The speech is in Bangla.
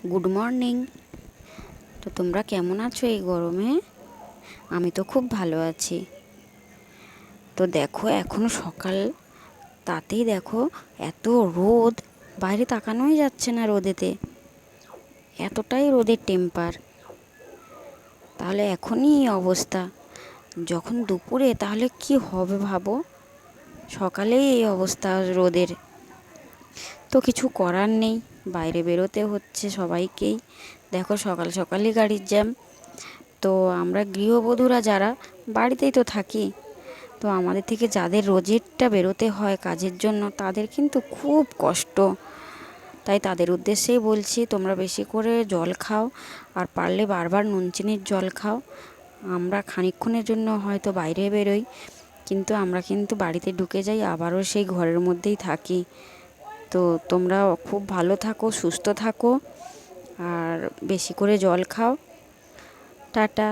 Good morning. তো তোমরা কেমন আছো এই গরমে? আমি তো খুব ভালো আছি। তো দেখো এখনো সকাল, তাতেই দেখো এত রোদ, বাইরে তাকানোই যাচ্ছে না রোদেতে, এতটাই রোদের টেম্পার। তাহলে এখনই এই অবস্থা, যখন দুপুরে তাহলে কি হবে ভাবো। সকালেই এই অবস্থা রোদের, তো কিছু করার নেই, বাইরে বেরোতে হচ্ছে সবাইকেই। দেখো সকাল সকালই গাড়ির জ্যাম। তো আমরা গৃহবধূরা যারা বাড়িতেই তো থাকি, তো আমাদের থেকে যাদের রোজেরটা বেরোতে হয় কাজের জন্য, তাদের কিন্তু খুব কষ্ট। তাই তাদের উদ্দেশ্যেই বলছি, তোমরা বেশি করে জল খাও, আর পারলে বারবার নুন চিনির জল খাও। আমরা খানিকক্ষণের জন্য হয়তো বাইরে বেরোই, কিন্তু আমরা কিন্তু বাড়িতে ঢুকে যাই, আবারও সেই ঘরের মধ্যেই থাকি। তো তোমরা খুব ভালো থাকো, সুস্থ থাকো, আর বেশি করে জল খাও। টাটা।